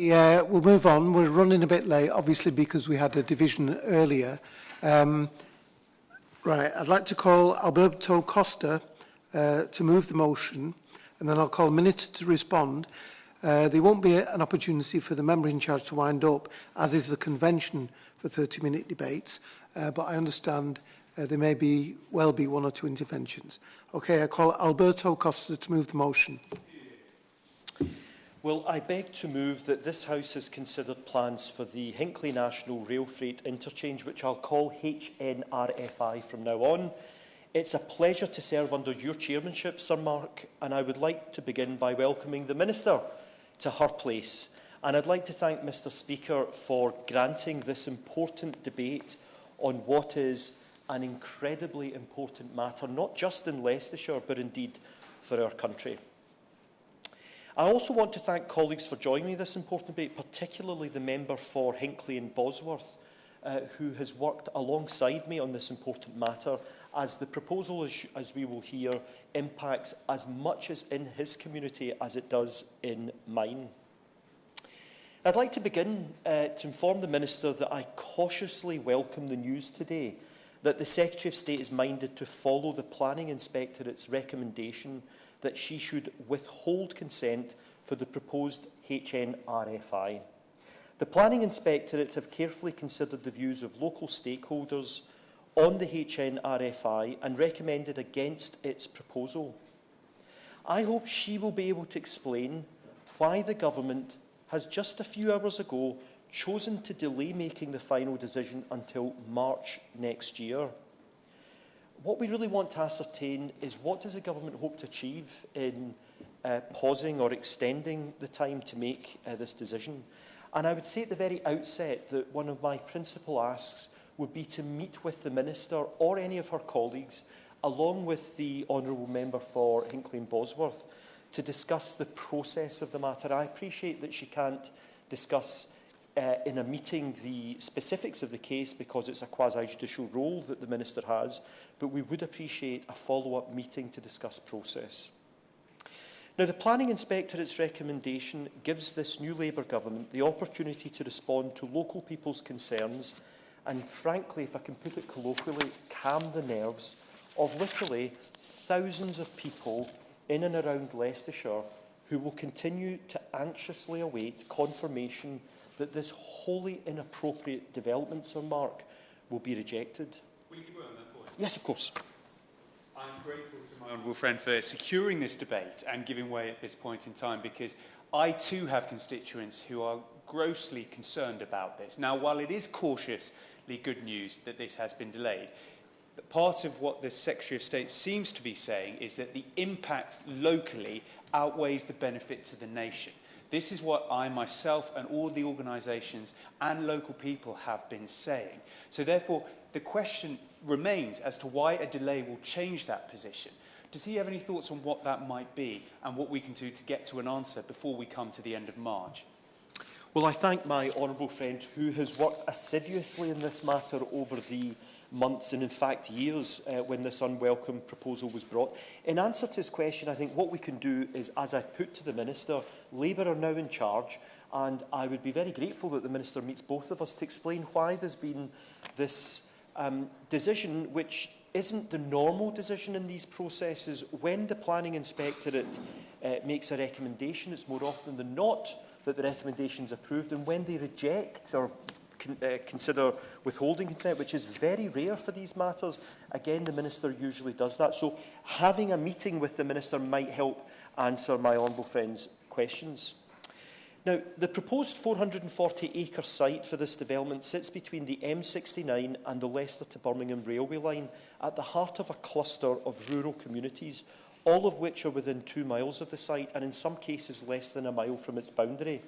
Yeah, we'll move on. We're running a bit late, obviously, because we had a division earlier. Right, I'd like to call Alberto Costa to move the motion, and then I'll call Minute to respond. There won't be an opportunity for the member in charge to wind up, as is the convention for 30-minute debates, but I understand there may well be one or two interventions. Okay, I call Alberto Costa to move the motion. Well, I beg to move that this House has considered plans for the Hinckley National Rail Freight Interchange, which I'll call HNRFI from now on. It's a pleasure to serve under your chairmanship, Sir Mark, and I would like to begin by welcoming the Minister to her place. And I'd like to thank Mr Speaker for granting this important debate on what is an incredibly important matter, not just in Leicestershire, but indeed for our country. I also want to thank colleagues for joining me in this important debate, particularly the member for Hinckley and Bosworth, who has worked alongside me on this important matter, as the proposal, as we will hear, impacts as much as in his community as it does in mine. I'd like to begin to inform the Minister that I cautiously welcome the news today that the Secretary of State is minded to follow the Planning Inspectorate's recommendation that she should withhold consent for the proposed HNRFI. The Planning Inspectorate have carefully considered the views of local stakeholders on the HNRFI and recommended against its proposal. I hope she will be able to explain why the Government has just a few hours ago chosen to delay making the final decision until March next year. What we really want to ascertain is what does the Government hope to achieve in pausing or extending the time to make this decision. And I would say at the very outset that one of my principal asks would be to meet with the Minister or any of her colleagues, along with the Honourable Member for Hinckley and Bosworth, to discuss the process of the matter. I appreciate that she can't discuss in a meeting the specifics of the case because it's a quasi-judicial role that the Minister has, but we would appreciate a follow-up meeting to discuss process. Now, the Planning Inspectorate's recommendation gives this new Labour Government the opportunity to respond to local people's concerns and, frankly, if I can put it colloquially, calm the nerves of literally thousands of people in and around Leicestershire who will continue to anxiously await confirmation that this wholly inappropriate development, Sir Mark, will be rejected. Will you go on that point? Yes, of course. I'm grateful to my honourable friend for securing this debate and giving way at this point in time, because I too have constituents who are grossly concerned about this. Now, while it is cautiously good news that this has been delayed, part of what the Secretary of State seems to be saying is that the impact locally outweighs the benefit to the nation. This is what I myself and all the organisations and local people have been saying. So therefore, the question remains as to why a delay will change that position. Does he have any thoughts on what that might be and what we can do to get to an answer before we come to the end of March? Well, I thank my honourable friend who has worked assiduously in this matter over the months and in fact years when this unwelcome proposal was brought. In answer to his question, I think what we can do is, as I've put to the Minister, Labour are now in charge, and I would be very grateful that the Minister meets both of us to explain why there's been this decision which isn't the normal decision in these processes. When the Planning Inspectorate makes a recommendation, it's more often than not that the recommendation is approved, and when they reject or consider withholding consent, which is very rare for these matters, again, the Minister usually does that. So having a meeting with the Minister might help answer my honourable friend's questions. Now, the proposed 440-acre site for this development sits between the M69 and the Leicester to Birmingham railway line at the heart of a cluster of rural communities, all of which are within 2 miles of the site and in some cases less than a mile from its boundary.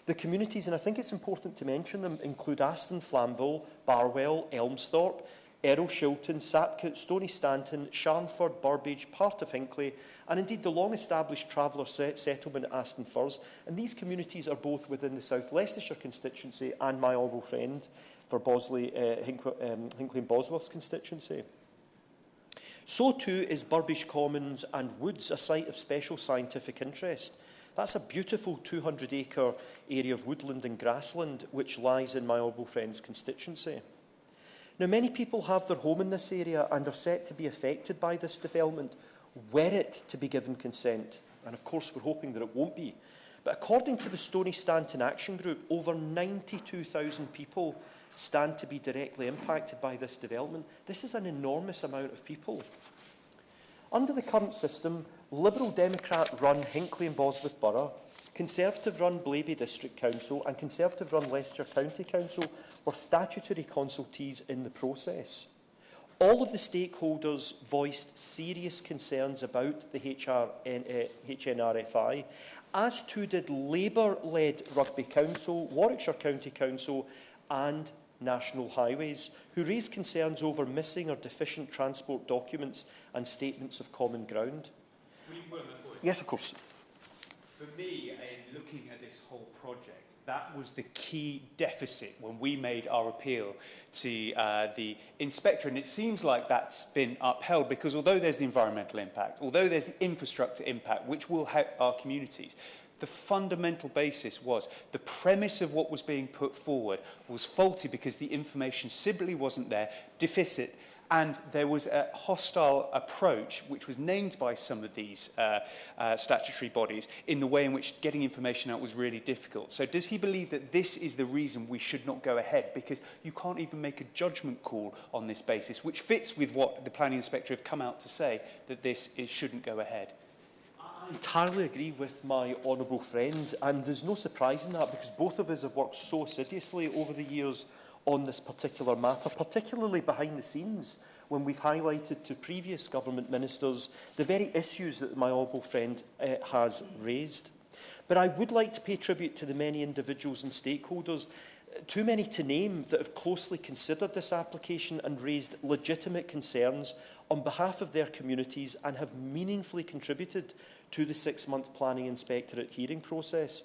The communities, and I think it's important to mention them, include Aston, Flamville, Barwell, Elmsthorpe, Errol, Shilton, Sapkot, Stony Stanton, Sharnford, Burbage, part of Hinckley, and indeed the long-established traveller settlement at Aston Firs. And these communities are both within the South Leicestershire constituency and my honourable friend for Hinckley and Bosworth's constituency. So too is Burbage Commons and Woods, a site of special scientific interest. That's a beautiful 200-acre area of woodland and grassland which lies in my honourable friend's constituency. Now, many people have their home in this area and are set to be affected by this development were it to be given consent. And of course, we're hoping that it won't be. But according to the Stony Stanton Action Group, over 92,000 people stand to be directly impacted by this development. This is an enormous amount of people. Under the current system, Liberal Democrat-run Hinckley and Bosworth Borough, Conservative-run Blaby District Council and Conservative-run Leicestershire County Council were statutory consultees in the process. All of the stakeholders voiced serious concerns about the HNRFI, as too did Labour-led Rugby Council, Warwickshire County Council and National Highways, who raised concerns over missing or deficient transport documents and statements of common ground. Yes, of course. For me, in looking at this whole project, that was the key deficit when we made our appeal to the inspector. And it seems like that's been upheld because although there's the environmental impact, although there's the infrastructure impact, which will help our communities, the fundamental basis was the premise of what was being put forward was faulty because the information simply wasn't there, deficit, and there was a hostile approach, which was named by some of these statutory bodies, in the way in which getting information out was really difficult. So does he believe that this is the reason we should not go ahead? Because you can't even make a judgment call on this basis, which fits with what the planning inspector have come out to say, that this shouldn't go ahead. I entirely agree with my honourable friends, and there's no surprise in that because both of us have worked so assiduously over the years on this particular matter, particularly behind the scenes, when we've highlighted to previous government ministers the very issues that my honourable friend has raised. But I would like to pay tribute to the many individuals and stakeholders, too many to name, that have closely considered this application and raised legitimate concerns on behalf of their communities and have meaningfully contributed to the 6-month Planning Inspectorate hearing process.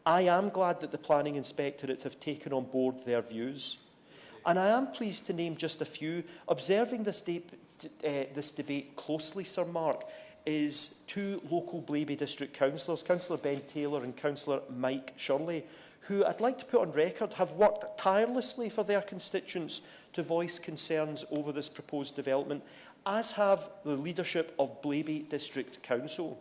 I am glad that the Planning Inspectorate have taken on board their views. And I am pleased to name just a few. Observing this debate closely, Sir Mark, is two local Blaby District councillors, Councillor Ben Taylor and Councillor Mike Shirley, who I'd like to put on record have worked tirelessly for their constituents to voice concerns over this proposed development, as have the leadership of Blaby District Council.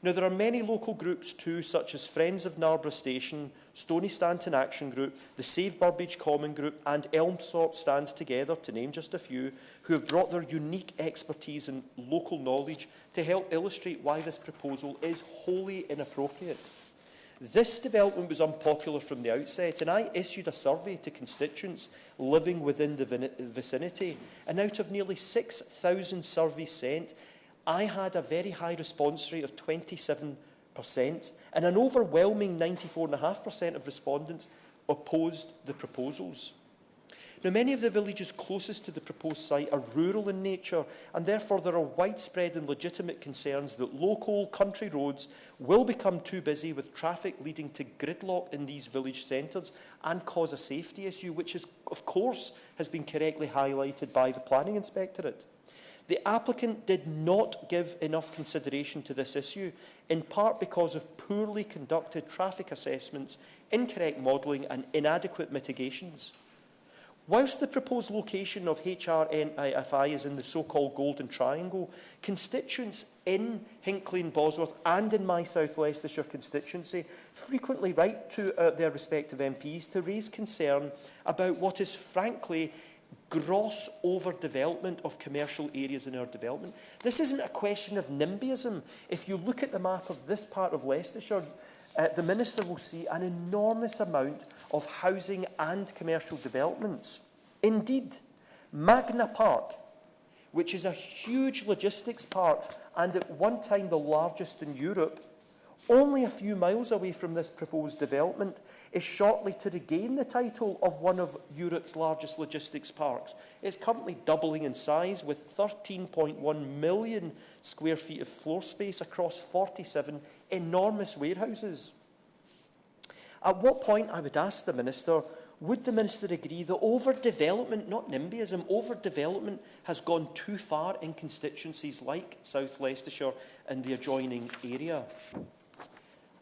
Now, there are many local groups too, such as Friends of Narborough Station, Stony Stanton Action Group, the Save Burbage Common Group and Elmthorpe Stands Together, to name just a few, who have brought their unique expertise and local knowledge to help illustrate why this proposal is wholly inappropriate. This development was unpopular from the outset, and I issued a survey to constituents living within the vicinity, and out of nearly 6,000 surveys sent, I had a very high response rate of 27%, and an overwhelming 94.5% of respondents opposed the proposals. Now, many of the villages closest to the proposed site are rural in nature, and therefore there are widespread and legitimate concerns that local country roads will become too busy with traffic leading to gridlock in these village centres and cause a safety issue, which is, of course, has been correctly highlighted by the Planning Inspectorate. The applicant did not give enough consideration to this issue, in part because of poorly conducted traffic assessments, incorrect modelling and inadequate mitigations. Whilst the proposed location of HRNIFI is in the so-called Golden Triangle, constituents in Hinckley and Bosworth and in my South Leicestershire constituency frequently write to their respective MPs to raise concern about what is frankly gross overdevelopment of commercial areas in our development. This isn't a question of NIMBYism. If you look at the map of this part of Leicestershire, the Minister will see an enormous amount of housing and commercial developments. Indeed, Magna Park, which is a huge logistics park and at one time the largest in Europe, only a few miles away from this proposed development, is shortly to regain the title of one of Europe's largest logistics parks. It's currently doubling in size with 13.1 million square feet of floor space across 47 enormous warehouses. At what point, I would ask the Minister, would the Minister agree that overdevelopment, not NIMBYism, overdevelopment has gone too far in constituencies like South Leicestershire and the adjoining area?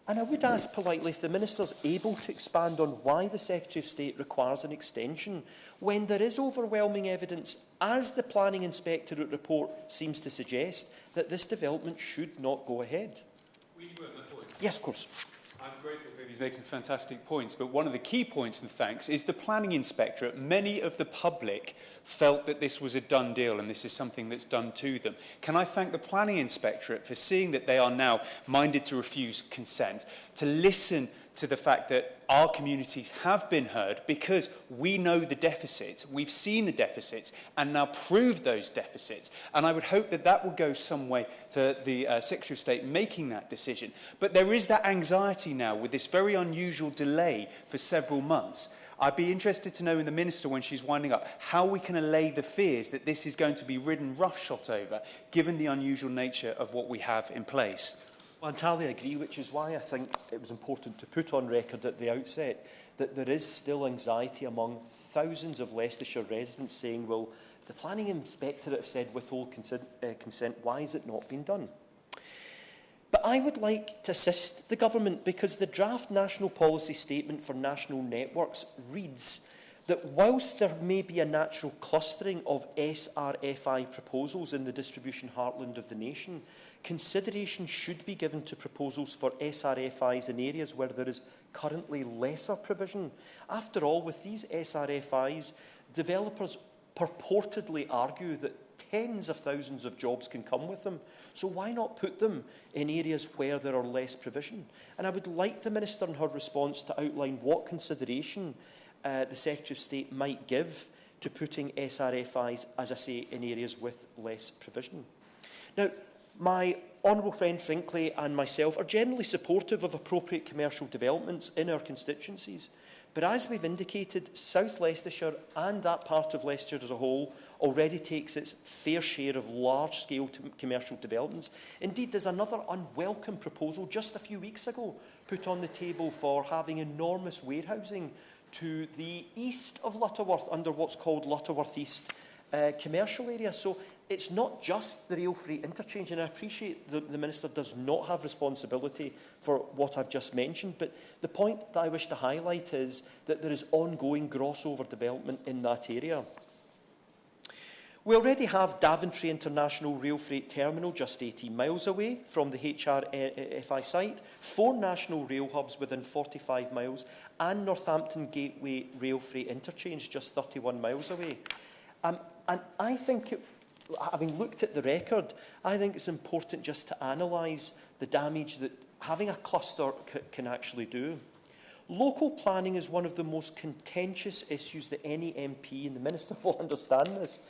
And I would ask politely if the Minister's able to expand on why the Secretary of State requires an extension when there is overwhelming evidence, as the Planning Inspectorate report seems to suggest, that this development should not go ahead. Yes, of course. I'm grateful for he's making some fantastic points, but one of the key points, and thanks, is the Planning Inspectorate. Many of the public felt that this was a done deal and this is something that's done to them. Can I thank the Planning Inspectorate for seeing that they are now minded to refuse consent, to listen to the fact that our communities have been heard because we know the deficits, we've seen the deficits, and now prove those deficits. And I would hope that that will go some way to the Secretary of State making that decision. But there is that anxiety now with this very unusual delay for several months. I'd be interested to know in the Minister, when she's winding up, how we can allay the fears that this is going to be ridden roughshod over, given the unusual nature of what we have in place. I entirely agree, which is why I think it was important to put on record at the outset that there is still anxiety among thousands of Leicestershire residents saying, well, if the Planning Inspectorate have said withhold consent, why has it not been done? But I would like to assist the Government because the draft National Policy Statement for National Networks reads that whilst there may be a natural clustering of SRFI proposals in the distribution heartland of the nation, consideration should be given to proposals for SRFIs in areas where there is currently lesser provision. After all, with these SRFIs, developers purportedly argue that tens of thousands of jobs can come with them. So why not put them in areas where there are less provision? And I would like the Minister in her response to outline what consideration the Secretary of State might give to putting SRFIs, as I say, in areas with less provision. Now, my honourable friend Hinckley and myself are generally supportive of appropriate commercial developments in our constituencies. But as we've indicated, South Leicestershire and that part of Leicestershire as a whole already takes its fair share of large-scale commercial developments. Indeed, there's another unwelcome proposal just a few weeks ago put on the table for having enormous warehousing to the east of Lutterworth under what's called Lutterworth East commercial area. So it's not just the rail-free interchange, and I appreciate the Minister does not have responsibility for what I've just mentioned, but the point that I wish to highlight is that there is ongoing crossover development in that area. We already have Daventry International Rail Freight Terminal just 18 miles away from the HRFI site, 4 national rail hubs within 45 miles, and Northampton Gateway Rail Freight Interchange just 31 miles away. And I think, having looked at the record, I think it's important just to analyse the damage that having a cluster can actually do. Local planning is one of the most contentious issues that any MP, and the Minister will understand this,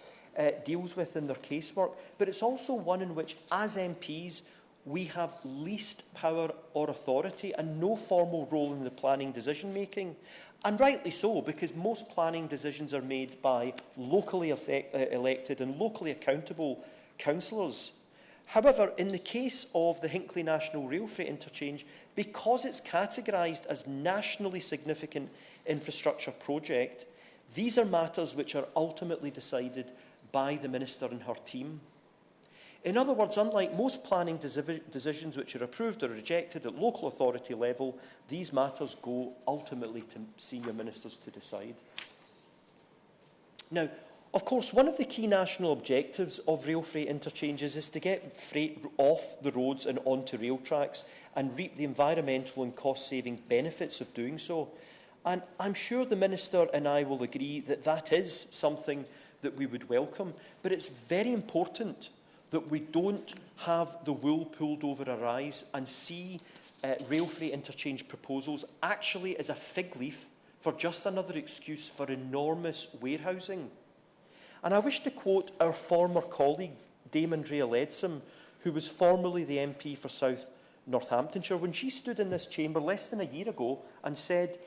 deals with in their casework, but it's also one in which, as MPs, we have least power or authority and no formal role in the planning decision-making. And rightly so, because most planning decisions are made by locally elected and locally accountable councillors. However, in the case of the Hinckley National Rail Freight Interchange, because it's categorised as nationally significant infrastructure project, these are matters which are ultimately decided by the Minister and her team. In other words, unlike most planning decisions which are approved or rejected at local authority level, these matters go ultimately to senior ministers to decide. Now, of course, one of the key national objectives of rail freight interchanges is to get freight off the roads and onto rail tracks and reap the environmental and cost-saving benefits of doing so. And I'm sure the Minister and I will agree that that is something that we would welcome, but it's very important that we don't have the wool pulled over our eyes and see rail freight interchange proposals actually as a fig leaf for just another excuse for enormous warehousing. And I wish to quote our former colleague, Dame Andrea Leadsom, who was formerly the MP for South Northamptonshire, when she stood in this chamber less than a year ago and said,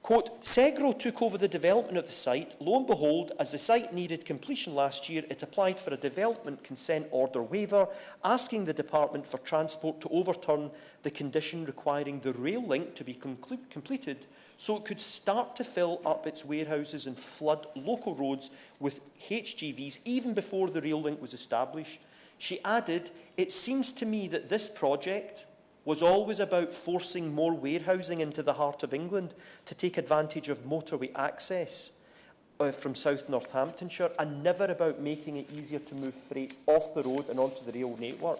quote, Segro took over the development of the site. Lo and behold, as the site needed completion last year, it applied for a development consent order waiver, asking the Department for Transport to overturn the condition requiring the rail link to be completed so it could start to fill up its warehouses and flood local roads with HGVs even before the rail link was established. She added, it seems to me that this project, was always about forcing more warehousing into the heart of England to take advantage of motorway access from South Northamptonshire, and never about making it easier to move freight off the road and onto the rail network.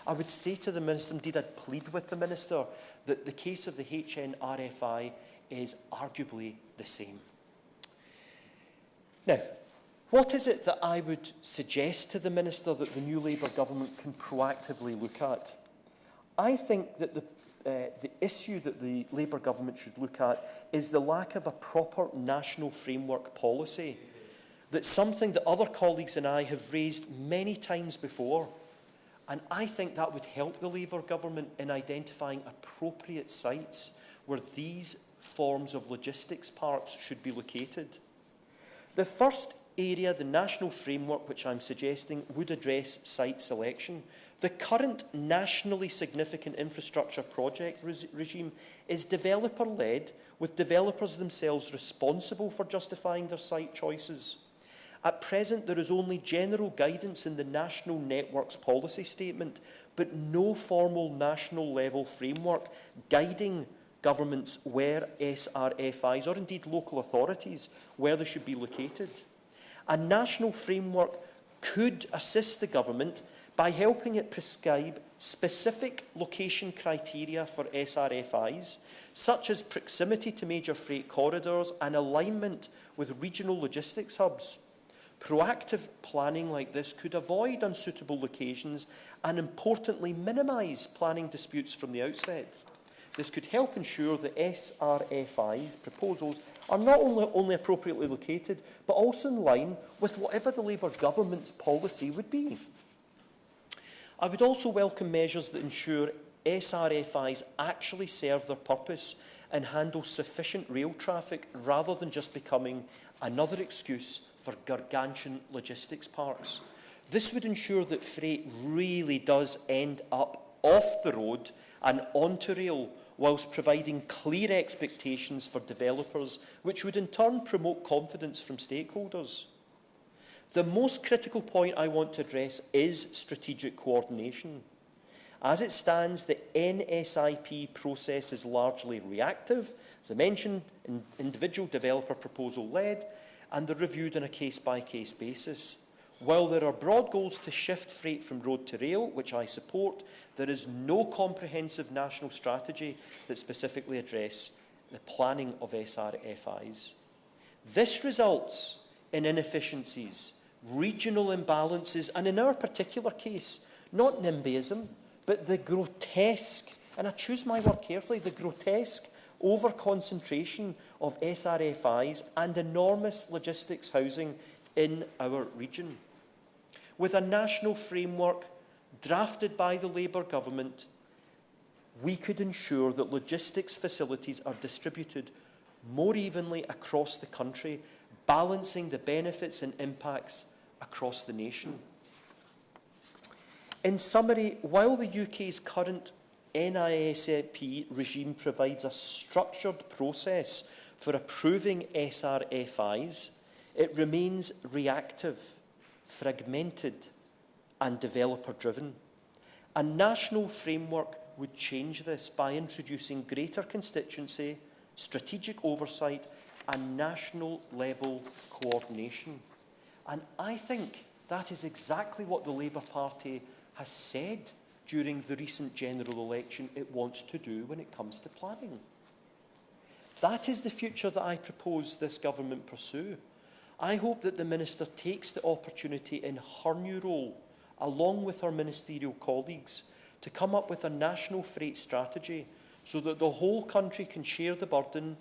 I would say to the Minister, indeed I'd plead with the Minister, that the case of the HNRFI is arguably the same. Now, what is it that I would suggest to the Minister that the new Labour government can proactively look at? I think that the issue that the Labour government should look at is the lack of a proper national framework policy. That's something that other colleagues and I have raised many times before. And I think that would help the Labour government in identifying appropriate sites where these forms of logistics parks should be located. The first area, the national framework, which I'm suggesting, would address site selection. The current nationally significant infrastructure project regime is developer-led, with developers themselves responsible for justifying their site choices. At present, there is only general guidance in the National Networks Policy Statement, but no formal national-level framework guiding governments where SRFIs, or indeed local authorities, where they should be located. A national framework could assist the government by helping it prescribe specific location criteria for SRFIs, such as proximity to major freight corridors and alignment with regional logistics hubs. Proactive planning like this could avoid unsuitable locations and, importantly, minimise planning disputes from the outset. This could help ensure that SRFI's proposals are not only appropriately located, but also in line with whatever the Labour government's policy would be. I would also welcome measures that ensure SRFIs actually serve their purpose and handle sufficient rail traffic rather than just becoming another excuse for gargantuan logistics parks. This would ensure that freight really does end up off the road and onto rail, whilst providing clear expectations for developers, which would in turn promote confidence from stakeholders. The most critical point I want to address is strategic coordination. As it stands, the NSIP process is largely reactive, as I mentioned, individual developer proposal led, and they're reviewed on a case-by-case basis. While there are broad goals to shift freight from road to rail, which I support, there is no comprehensive national strategy that specifically addresses the planning of SRFIs. This results in inefficiencies, regional imbalances, and in our particular case, not NIMBYism, but the grotesque, and I choose my word carefully, the grotesque over-concentration of SRFIs and enormous logistics housing in our region. With a national framework drafted by the Labour government, we could ensure that logistics facilities are distributed more evenly across the country, balancing the benefits and impacts across the nation. In summary, while the UK's current NISP regime provides a structured process for approving SRFIs, it remains reactive, fragmented, and developer-driven. A national framework would change this by introducing greater constituency, strategic oversight, and national-level coordination. And I think that is exactly what the Labour Party has said during the recent general election it wants to do when it comes to planning. That is the future that I propose this government pursue. I hope that the Minister takes the opportunity in her new role, along with her ministerial colleagues, to come up with a national freight strategy so that the whole country can share the burden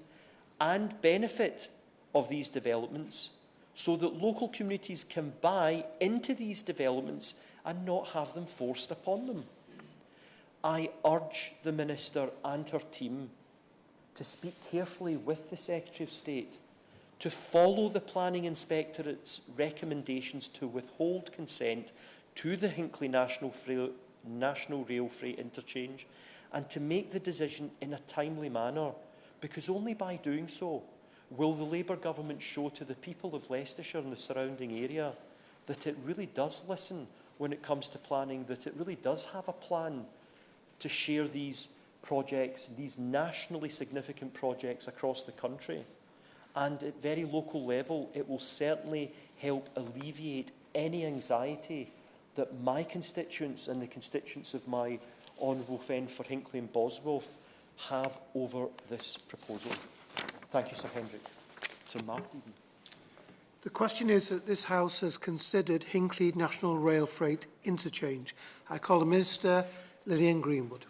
and benefit of these developments, so that local communities can buy into these developments and not have them forced upon them. I urge the Minister and her team to speak carefully with the Secretary of State, to follow the Planning Inspectorate's recommendations to withhold consent to the Hinckley National Rail Freight Interchange, and to make the decision in a timely manner, because only by doing so will the Labour government show to the people of Leicestershire and the surrounding area that it really does listen when it comes to planning, that it really does have a plan to share these projects, these nationally significant projects across the country. And at very local level, it will certainly help alleviate any anxiety that my constituents and the constituents of my honourable friend for Hinckley and Bosworth have over this proposal. Thank you, Sir Hendrick. Sir Mark, even. The question is that this House has considered Hinckley National Rail Freight Interchange. I call the Minister, Lillian Greenwood.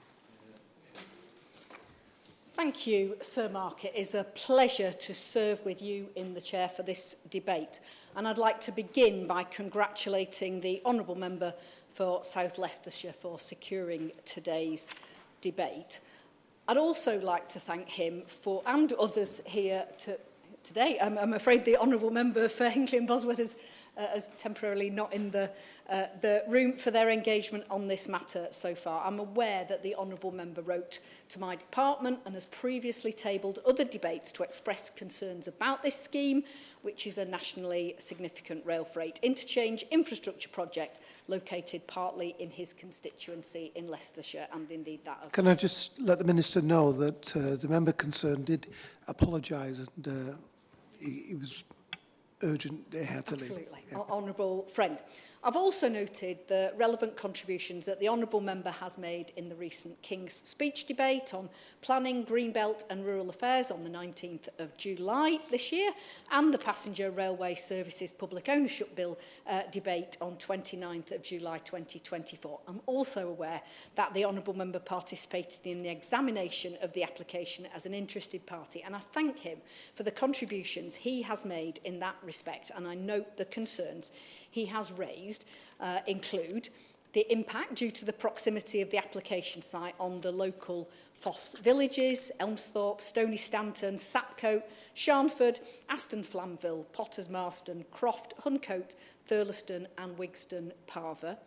Thank you, Sir Mark. It is a pleasure to serve with you in the chair for this debate. And I'd like to begin by congratulating the Honourable Member for South Leicestershire for securing today's debate. I'd also like to thank him for, and others here today. I'm afraid the Honourable Member for Hinckley and Bosworth is temporarily not in the room for their engagement on this matter so far. I'm aware that the Honourable Member wrote to my department and has previously tabled other debates to express concerns about this scheme, which is a nationally significant rail freight interchange infrastructure project located partly in his constituency in Leicestershire and indeed that of... Can I just let the Minister know that the member concerned did apologise and he was urgent, they had to leave. Absolutely. Yeah. Honourable friend. I've also noted the relevant contributions that the Honourable Member has made in the recent King's Speech debate on planning, Greenbelt and rural affairs on the 19th of July this year, and the Passenger Railway Services Public Ownership Bill debate on 29th of July 2024. I'm also aware that the Honourable Member participated in the examination of the application as an interested party, and I thank him for the contributions he has made in that respect, and I note the concerns he has raised include the impact due to the proximity of the application site on the local Foss villages, Elmsthorpe, Stony Stanton, Sapcote, Sharnford, Aston Flamville, Potters Marston, Croft, Huncote, Thurleston and Wigston Parva.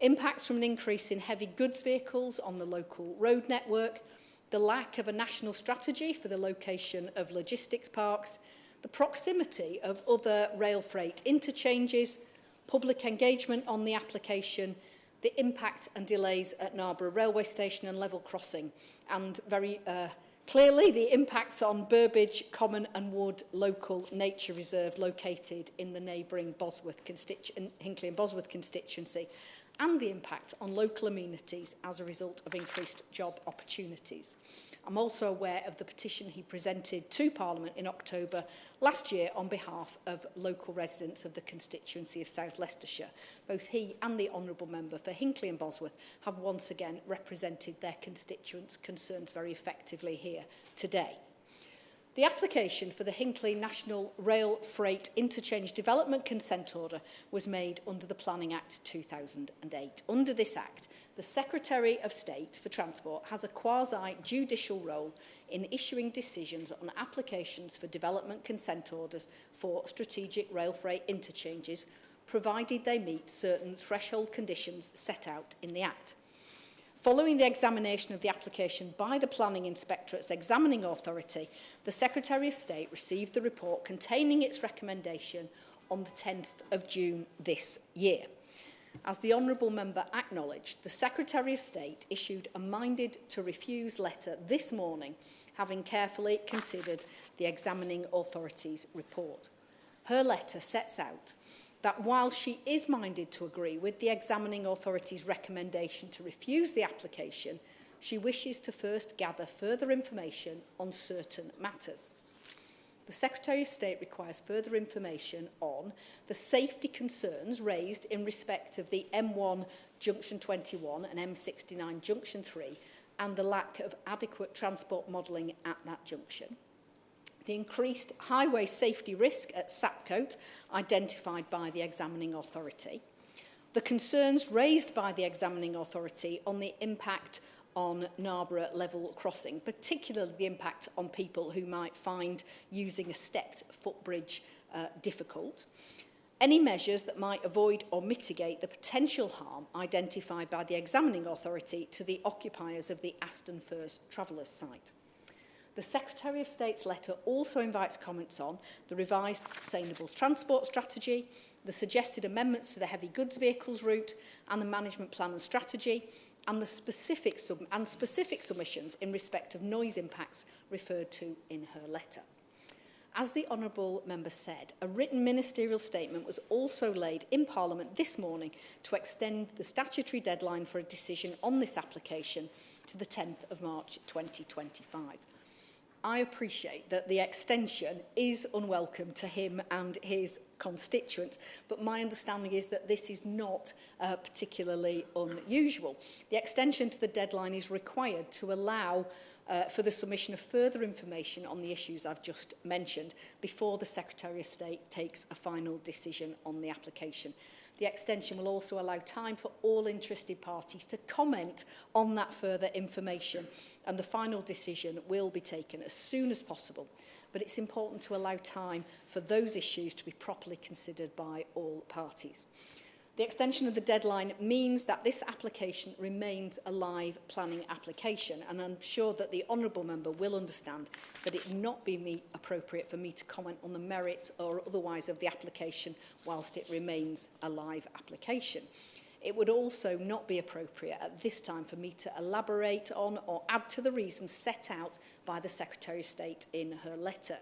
Impacts from an increase in heavy goods vehicles on the local road network, the lack of a national strategy for the location of logistics parks, the proximity of other rail freight interchanges, public engagement on the application, the impact and delays at Narborough Railway Station and level crossing, and very clearly the impacts on Burbage, Common and Wood Local Nature Reserve located in the neighbouring Hinckley and Bosworth constituency, and the impact on local amenities as a result of increased job opportunities. I'm also aware of the petition he presented to Parliament in October last year on behalf of local residents of the constituency of South Leicestershire. Both he and the Honourable Member for Hinckley and Bosworth have once again represented their constituents' concerns very effectively here today. The application for the Hinckley National Rail Freight Interchange Development Consent Order was made under the Planning Act 2008. Under this Act, the Secretary of State for Transport has a quasi-judicial role in issuing decisions on applications for development consent orders for strategic rail freight interchanges, provided they meet certain threshold conditions set out in the Act. Following the examination of the application by the Planning Inspectorate's examining authority, the Secretary of State received the report containing its recommendation on the 10th of June this year. As the Honourable Member acknowledged, the Secretary of State issued a minded to refuse letter this morning, having carefully considered the examining authority's report. Her letter sets out that while she is minded to agree with the examining authority's recommendation to refuse the application, she wishes to first gather further information on certain matters. The Secretary of State requires further information on the safety concerns raised in respect of the M1 Junction 21 and M69 Junction 3 and the lack of adequate transport modelling at that junction. The increased highway safety risk at Sapcote, identified by the examining authority. The concerns raised by the examining authority on the impact on Narborough level crossing, particularly the impact on people who might find using a stepped footbridge difficult. Any measures that might avoid or mitigate the potential harm identified by the examining authority to the occupiers of the Aston First Travellers site. The Secretary of State's letter also invites comments on the revised sustainable transport strategy, the suggested amendments to the heavy goods vehicles route and the management plan and strategy, and the specific submissions in respect of noise impacts referred to in her letter. As the Honourable Member said, a written ministerial statement was also laid in Parliament this morning to extend the statutory deadline for a decision on this application to the 10th of March 2025. I appreciate that the extension is unwelcome to him and his constituents, but my understanding is that this is not particularly unusual. The extension to the deadline is required to allow for the submission of further information on the issues I've just mentioned before the Secretary of State takes a final decision on the application. The extension will also allow time for all interested parties to comment on that further information, and the final decision will be taken as soon as possible. But it's important to allow time for those issues to be properly considered by all parties. The extension of the deadline means that this application remains a live planning application, and I'm sure that the Honourable Member will understand that it would not be appropriate for me to comment on the merits or otherwise of the application whilst it remains a live application. It would also not be appropriate at this time for me to elaborate on or add to the reasons set out by the Secretary of State in her letter.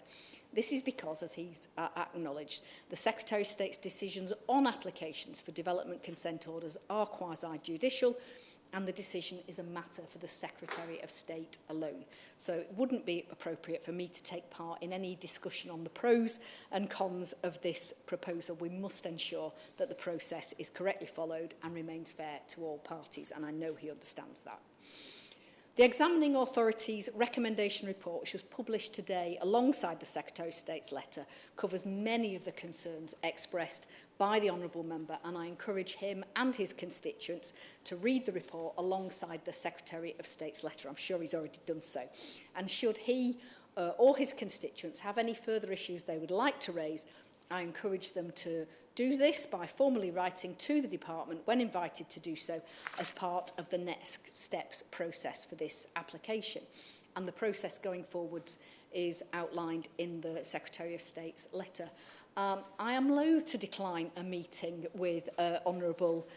This is because, as he's acknowledged, the Secretary of State's decisions on applications for development consent orders are quasi-judicial, and the decision is a matter for the Secretary of State alone. So it wouldn't be appropriate for me to take part in any discussion on the pros and cons of this proposal. We must ensure that the process is correctly followed and remains fair to all parties, and I know he understands that. The Examining Authority's recommendation report, which was published today alongside the Secretary of State's letter, covers many of the concerns expressed by the Honourable Member, and I encourage him and his constituents to read the report alongside the Secretary of State's letter. I'm sure he's already done so. And should he or his constituents have any further issues they would like to raise, I encourage them to do this by formally writing to the Department when invited to do so as part of the next steps process for this application. And the process going forwards is outlined in the Secretary of State's letter. I am loath to decline a meeting with honourable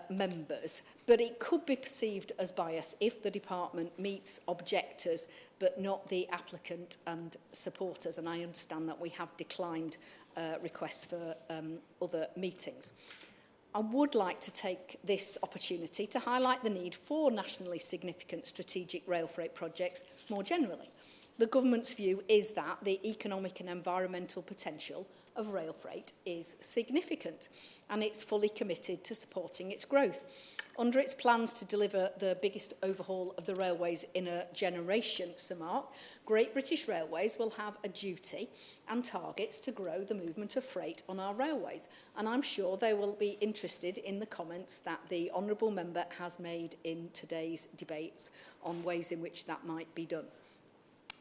members, but it could be perceived as bias if the Department meets objectors but not the applicant and supporters, and I understand that we have declined requests for other meetings. I would like to take this opportunity to highlight the need for nationally significant strategic rail freight projects more generally. The Government's view is that the economic and environmental potential of rail freight is significant, and it's fully committed to supporting its growth. Under its plans to deliver the biggest overhaul of the railways in a generation, Sir Mark, Great British Railways will have a duty and targets to grow the movement of freight on our railways, and I'm sure they will be interested in the comments that the Honourable Member has made in today's debate on ways in which that might be done.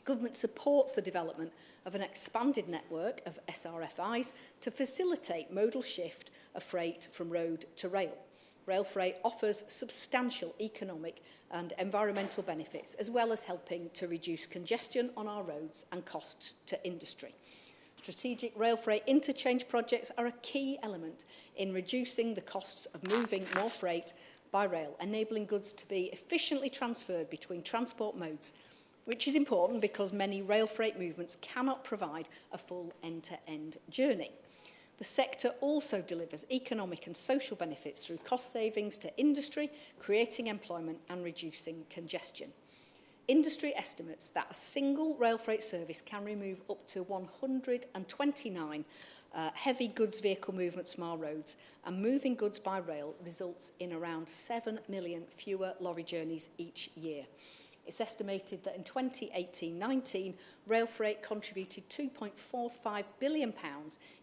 Government supports the development of an expanded network of SRFIs to facilitate modal shift of freight from road to rail. Rail freight offers substantial economic and environmental benefits, as well as helping to reduce congestion on our roads and costs to industry. Strategic rail freight interchange projects are a key element in reducing the costs of moving more freight by rail, enabling goods to be efficiently transferred between transport modes, which is important because many rail freight movements cannot provide a full end-to-end journey. The sector also delivers economic and social benefits through cost savings to industry, creating employment and reducing congestion. Industry estimates that a single rail freight service can remove up to 129 heavy goods vehicle movements from our roads, and moving goods by rail results in around 7 million fewer lorry journeys each year. It's estimated that in 2018-19, rail freight contributed £2.45 billion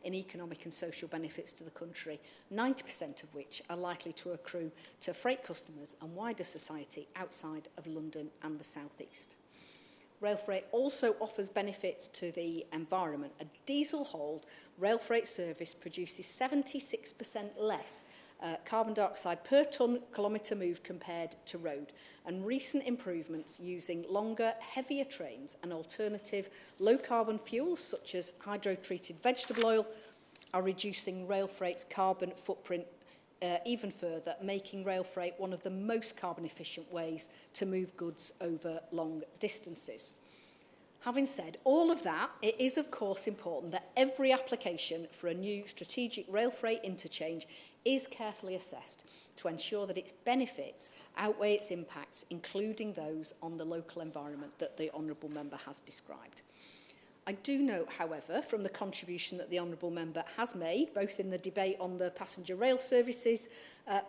in economic and social benefits to the country, 90% of which are likely to accrue to freight customers and wider society outside of London and the South East. Rail freight also offers benefits to the environment. A diesel-hauled rail freight service produces 76% less carbon dioxide per tonne kilometre moved compared to road, and recent improvements using longer, heavier trains and alternative low-carbon fuels such as hydro-treated vegetable oil are reducing rail freight's carbon footprint even further, making rail freight one of the most carbon efficient ways to move goods over long distances. Having said all of that, it is of course important that every application for a new strategic rail freight interchange is carefully assessed to ensure that its benefits outweigh its impacts, including those on the local environment that the Honourable Member has described. I do note, however, from the contribution that the Honourable Member has made, both in the debate on the Passenger Rail Services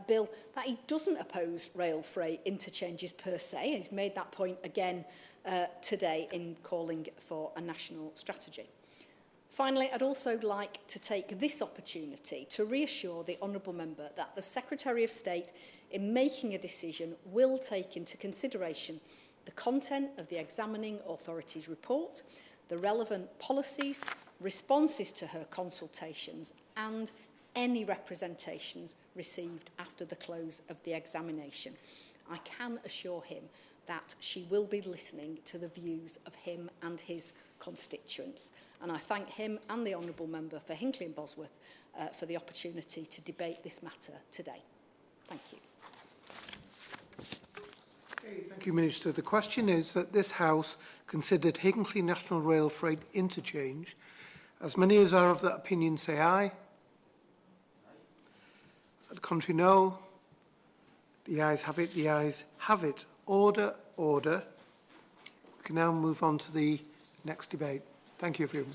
Bill, that he doesn't oppose rail freight interchanges per se. He's made that point again today in calling for a national strategy. Finally, I'd also like to take this opportunity to reassure the Honourable Member that the Secretary of State, in making a decision, will take into consideration the content of the examining authority's report, the relevant policies, responses to her consultations, and any representations received after the close of the examination. I can assure him that she will be listening to the views of him and his constituents. And I thank him and the Honourable Member for Hinckley and Bosworth for the opportunity to debate this matter today. Thank you. Okay, thank you, Minister. The question is that this House considered Hinckley National Rail Freight Interchange. As many as are of that opinion say aye. The contrary, no. The ayes have it. The ayes have it. Order, order. We can now move on to the next debate. Thank you, everyone.